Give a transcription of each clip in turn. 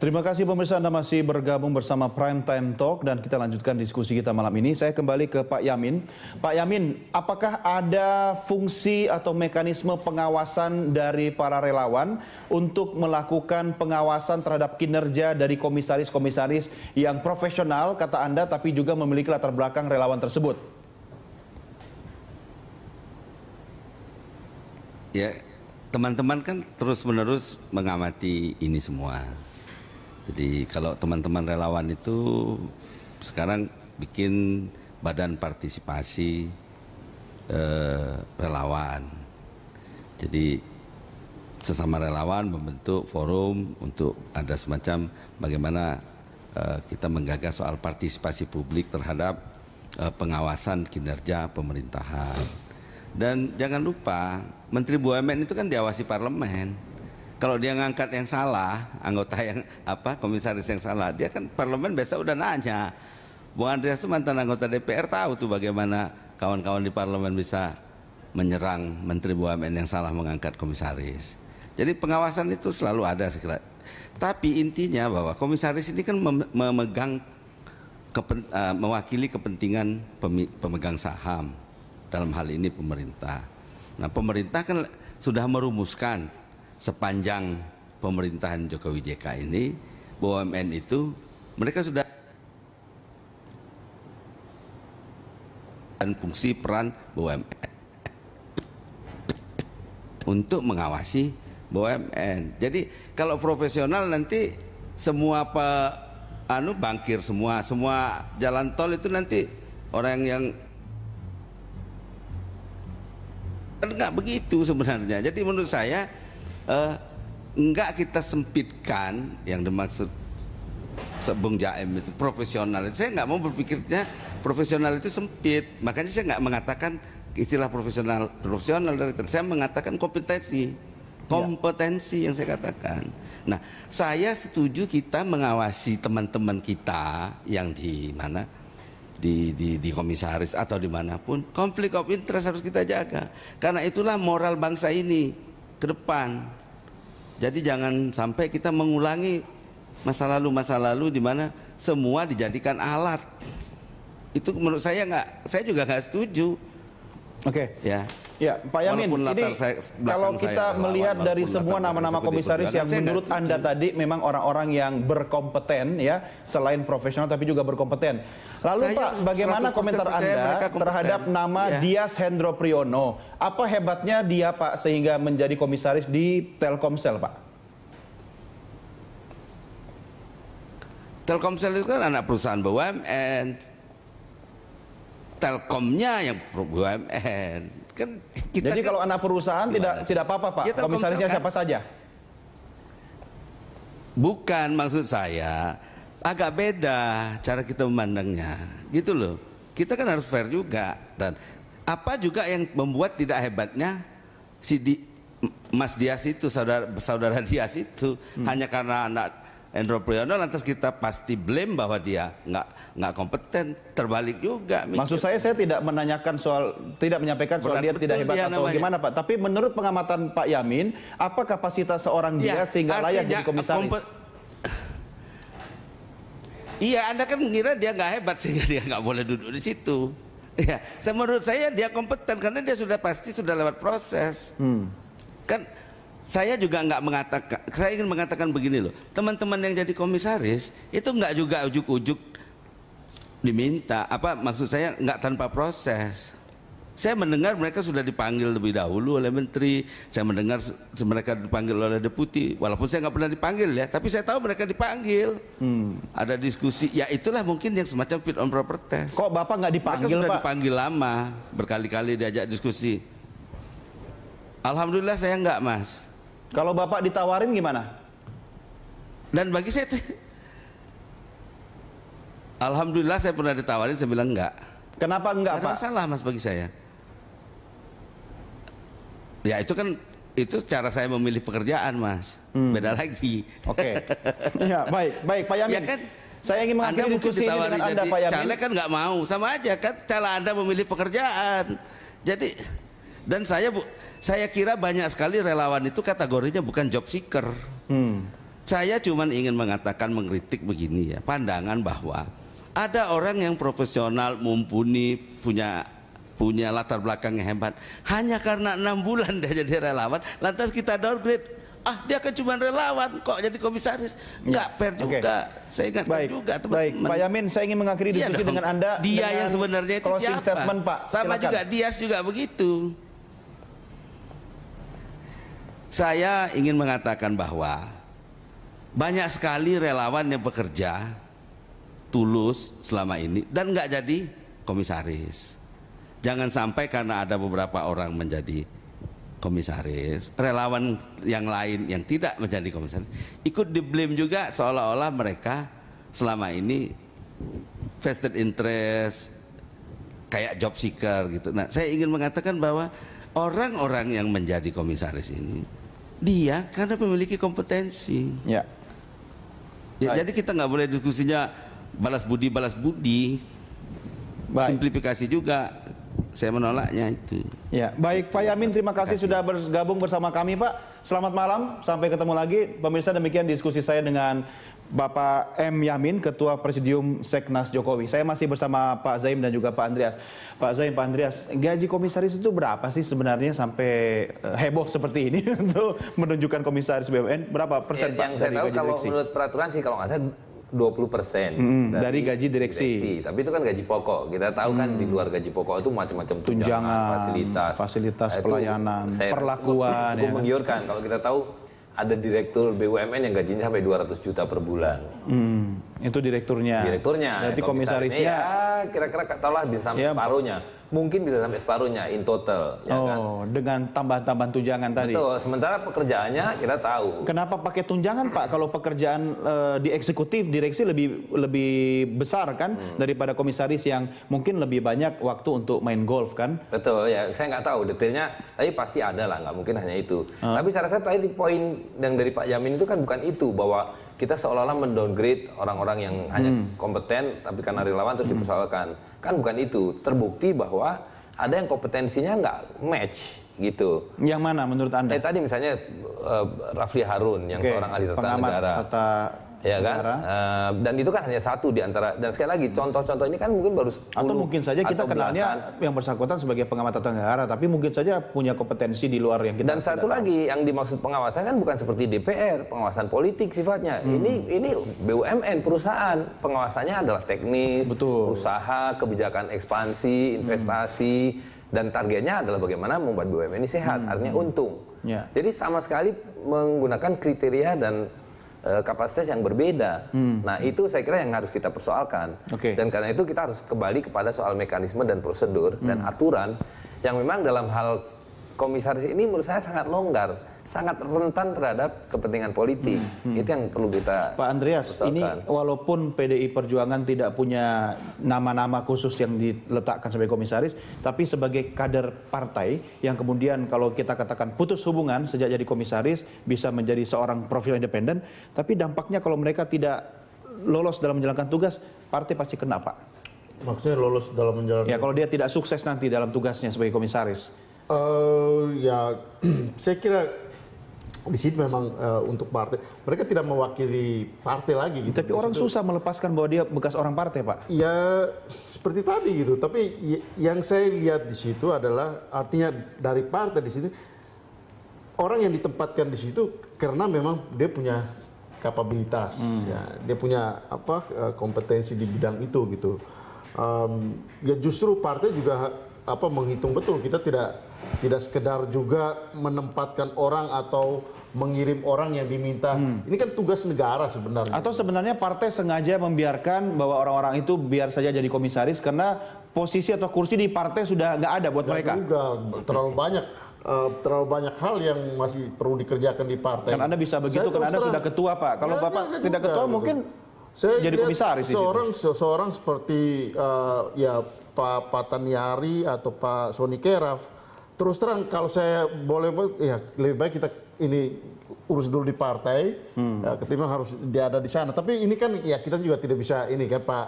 Terima kasih pemirsa, Anda masih bergabung bersama Prime Time Talk dan kita lanjutkan diskusi kita malam ini. Saya kembali ke Pak Yamin. Pak Yamin, apakah ada fungsi atau mekanisme pengawasan dari para relawan untuk melakukan pengawasan terhadap kinerja dari komisaris-komisaris yang profesional, kata Anda, tapi juga memiliki latar belakang relawan tersebut? Ya, teman-teman kan terus-menerus mengamati ini semua. Jadi kalau teman-teman relawan itu sekarang bikin badan partisipasi relawan. Jadi sesama relawan membentuk forum untuk ada semacam bagaimana kita menggagas soal partisipasi publik terhadap pengawasan kinerja pemerintahan. Dan jangan lupa Menteri BUMN itu kan diawasi parlemen. Kalau dia ngangkat yang salah, anggota yang komisaris yang salah, dia kan parlemen besok udah nanya. Bung Andreas itu mantan anggota DPR, tahu tuh bagaimana kawan-kawan di parlemen bisa menyerang Menteri BUMN yang salah mengangkat komisaris. Jadi pengawasan itu selalu ada sekira. Tapi intinya bahwa komisaris ini kan mewakili kepentingan pemegang saham, dalam hal ini pemerintah. Nah, pemerintah kan sudah merumuskan sepanjang pemerintahan Jokowi JK ini, BUMN itu mereka sudah dan fungsi peran BUMN untuk mengawasi BUMN. Jadi kalau profesional nanti semua bangkir semua jalan tol itu nanti orang yang enggak begitu sebenarnya. Jadi menurut saya enggak kita sempitkan yang dimaksud Bung Jaim itu profesional. Saya nggak mau berpikirnya profesional itu sempit. Makanya saya nggak mengatakan istilah profesional dari saya mengatakan kompetensi yang saya katakan. Nah, saya setuju kita mengawasi teman-teman kita yang di mana di komisaris atau dimanapun, konflik of interest harus kita jaga. Karena itulah moral bangsa ini ke depan. Jadi jangan sampai kita mengulangi masa lalu di mana semua dijadikan alat. Itu menurut saya saya juga nggak setuju. Oke. Ya, Pak Yamin, ini kalau kita melihat dari semua nama-nama komisaris yang menurut Anda tadi memang orang-orang yang berkompeten ya, selain profesional tapi juga berkompeten. Lalu Pak, bagaimana komentar Anda terhadap nama Dias Hendro Priyono? Apa hebatnya dia Pak sehingga menjadi komisaris di Telkomsel Pak? Telkomsel itu kan anak perusahaan BUMN. Telkomnya yang BUMN. Kan jadi kalau anak perusahaan tidak apa-apa Pak, ya, komisarisnya siapa saja? Bukan, maksud saya agak beda cara kita memandangnya, gitu loh. Kita kan harus fair juga. Dan apa juga yang membuat tidak hebatnya Mas Dias itu, saudara Dias itu, hanya karena anak Hendro Priyono lantas kita pasti blame bahwa dia nggak kompeten. Terbalik juga. Maksud saya tidak menanyakan tidak menyampaikan soal dia tidak hebat atau namanya gimana Pak. Tapi menurut pengamatan Pak Yamin, apa kapasitas seorang dia sehingga layak jadi komisaris? Iya, Anda kan mengira dia nggak hebat sehingga dia nggak boleh duduk di situ. Ya, menurut saya dia kompeten karena dia pasti sudah lewat proses. Kan saya juga nggak mengatakan, saya ingin mengatakan begini loh, teman-teman yang jadi komisaris itu nggak juga ujuk-ujuk diminta, maksud saya nggak tanpa proses. Saya mendengar mereka sudah dipanggil lebih dahulu oleh menteri, saya mendengar mereka dipanggil oleh deputi, walaupun saya nggak pernah dipanggil ya, tapi saya tahu mereka dipanggil. Ada diskusi, ya itulah mungkin yang semacam fit on proper test. Kok Bapak nggak dipanggil mereka sudah Pak? Dipanggil lama, berkali-kali diajak diskusi. Alhamdulillah saya nggak Mas. Kalau Bapak ditawarin gimana? Dan bagi saya alhamdulillah saya pernah ditawarin, saya bilang enggak. Kenapa enggak Pak? Ada masalah Mas bagi saya. Ya itu kan cara saya memilih pekerjaan Mas. Beda lagi. Oke. Ya, baik Pak Yamin. Ya kan, saya ingin mengakhiri diskusi ini dengan Anda Pak Yamin. Caleg kan nggak mau, sama aja kan cara Anda memilih pekerjaan. Jadi dan saya kira banyak sekali relawan itu kategorinya bukan job seeker. Saya cuma ingin mengatakan, mengkritik begini ya, pandangan bahwa ada orang yang profesional, mumpuni, punya latar belakang yang hebat, hanya karena 6 bulan dia jadi relawan, lantas kita downgrade. Dia kan cuma relawan, kok jadi komisaris? Nggak fair juga. Saya ingatkan juga teman-teman. Baik, Pak Yamin, saya ingin mengakhiri diskusi dengan Anda. Dia yang sebenarnya itu siapa? Statement, Pak. Sama Silakan. juga Dias juga begitu. Saya ingin mengatakan bahwa banyak sekali relawan yang bekerja tulus selama ini dan nggak jadi komisaris. Jangan sampai karena ada beberapa orang menjadi komisaris, relawan yang lain yang tidak menjadi komisaris ikut di-blame juga, seolah-olah mereka selama ini vested interest, kayak job seeker gitu. Nah, saya ingin mengatakan bahwa orang-orang yang menjadi komisaris ini dia karena memiliki kompetensi. Ya. Jadi kita nggak boleh diskusinya balas budi. Simplifikasi juga. Saya menolaknya itu. Ya, baik Pak Yamin, terima kasih sudah bergabung bersama kami, Pak. Selamat malam, sampai ketemu lagi. Pemirsa, demikian diskusi saya dengan Bapak M. Yamin, Ketua Presidium Seknas Jokowi. Saya masih bersama Pak Zaim dan juga Pak Andreas. Pak Zaim, Pak Andreas, gaji komisaris itu berapa sih sebenarnya sampai heboh seperti ini untuk menunjukkan komisaris BUMN? Berapa persen, Pak, yang saya dari tahu gaji kalau direksi? menurut peraturan sih kalau nggak salah 20% dari gaji direksi. Tapi itu kan gaji pokok. Kita tahu kan di luar gaji pokok itu macam-macam tunjangan, fasilitas pelayanan, perlakuan. Cukup menggiurkan kalau kita tahu ada direktur BUMN yang gajinya sampai 200 juta per bulan. Itu direkturnya. Berarti komisarisnya ya, kira-kira tahulah bisa sampai separuhnya. Mungkin bisa sampai separuhnya in total, ya kan? Dengan tambahan-tambahan tunjangan tadi. Betul, sementara pekerjaannya kita tahu. Kenapa pakai tunjangan, Pak? Kalau pekerjaan di eksekutif, direksi lebih besar kan daripada komisaris yang mungkin lebih banyak waktu untuk main golf kan? Betul, ya. Saya nggak tahu detailnya, tapi pasti ada lah, nggak mungkin hanya itu. Tapi saya rasa tadi poin yang dari Pak Yamin itu kan bukan itu, bahwa kita seolah-olah mendowngrade orang-orang yang hanya kompeten tapi karena relawan terus dipersoalkan. Kan bukan itu. Terbukti bahwa ada yang kompetensinya nggak match gitu. Yang mana menurut Anda? Tadi misalnya Rafli Harun yang seorang ahli tata negara. Ya kan? Dan itu kan hanya satu di antara, dan sekali lagi contoh-contoh ini kan mungkin baru 10 atau mungkin saja kita kenalnya yang bersangkutan sebagai pengamat tata negara, tapi mungkin saja punya kompetensi di luar yang kita. Dan satu lagi yang dimaksud pengawasan kan bukan seperti DPR, pengawasan politik sifatnya. Ini BUMN, perusahaan, pengawasannya adalah teknis, usaha, kebijakan ekspansi, investasi, dan targetnya adalah bagaimana membuat BUMN ini sehat, artinya untung. Jadi sama sekali menggunakan kriteria dan kapasitas yang berbeda. Nah, itu saya kira yang harus kita persoalkan. Dan karena itu kita harus kembali kepada soal mekanisme dan prosedur dan aturan yang memang dalam hal komisaris ini menurut saya sangat longgar, sangat rentan terhadap kepentingan politik. Itu yang perlu kita Pak Andreas, ini walaupun PDI Perjuangan tidak punya nama-nama khusus yang diletakkan sebagai komisaris, tapi sebagai kader partai yang kemudian kalau kita katakan putus hubungan sejak jadi komisaris bisa menjadi seorang profil independen, tapi dampaknya kalau mereka tidak lolos dalam menjalankan tugas, partai pasti kena, Pak. Maksudnya lolos dalam menjalankan? Ya, kalau dia tidak sukses nanti dalam tugasnya sebagai komisaris. Ya, saya kira di sini memang untuk partai, mereka tidak mewakili partai lagi gitu. Tapi orang susah melepaskan bahwa dia bekas orang partai, Pak. Ya seperti tadi gitu. Tapi yang saya lihat di situ adalah artinya dari partai di sini orang yang ditempatkan di situ karena memang dia punya kapabilitas, ya, dia punya kompetensi di bidang itu gitu. Ya justru partai juga menghitung betul, kita tidak sekedar juga menempatkan orang atau mengirim orang yang diminta. Ini kan tugas negara sebenarnya. Atau sebenarnya partai sengaja membiarkan bahwa orang-orang itu biar saja jadi komisaris karena posisi atau kursi di partai sudah nggak ada buat mereka. Juga terlalu banyak hal yang masih perlu dikerjakan di partai. Kan Anda bisa begitu karena Anda sudah ketua, Pak. Kalau Bapak tidak ketua mungkin jadi komisaris di situ. Seorang seperti Pak Taniari atau Pak Soni Keraf, terus terang kalau saya boleh, ya lebih baik kita ini urus dulu di partai, ketimbang harus dia ada di sana. Tapi ini kan ya kita juga tidak bisa ini kan Pak.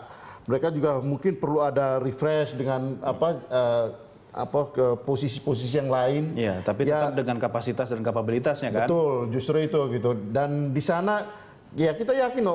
Mereka juga mungkin perlu ada refresh dengan ke posisi-posisi yang lain. Ya, tapi tetap dengan kapasitas dan kapabilitasnya kan. Betul, justru itu gitu. Dan di sana ya kita yakin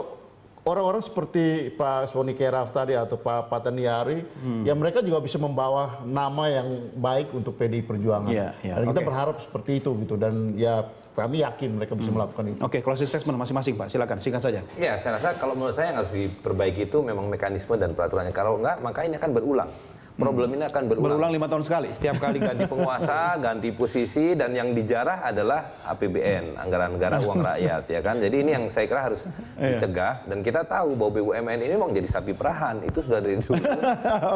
orang-orang seperti Pak Soni Keraf tadi atau Pak Pataniari, ya mereka juga bisa membawa nama yang baik untuk PDI Perjuangan. Dan kita berharap seperti itu gitu, dan ya kami yakin mereka bisa melakukan itu. Oke, closing statement masing-masing Pak, silakan singkat saja. Ya, saya rasa kalau menurut saya yang harus diperbaiki itu memang mekanisme dan peraturannya. Kalau enggak, maka ini akan berulang. Problem ini akan berulang. Berulang 5 tahun sekali. Setiap kali ganti penguasa, ganti posisi, dan yang dijarah adalah APBN, anggaran negara, uang rakyat, ya kan. Jadi ini yang saya kira harus dicegah. Dan kita tahu bahwa BUMN ini memang jadi sapi perahan. Itu sudah dari dulu.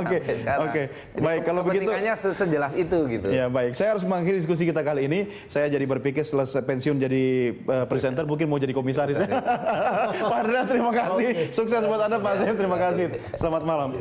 Oke. Baik, kalau begitu sejelas itu gitu. Ya baik, saya harus mengakhiri diskusi kita kali ini. Saya jadi berpikir selesai pensiun jadi presenter, mungkin mau jadi komisaris. Pak Andreas, terima kasih. Sukses buat Anda Pak Zain, terima kasih. Selamat malam.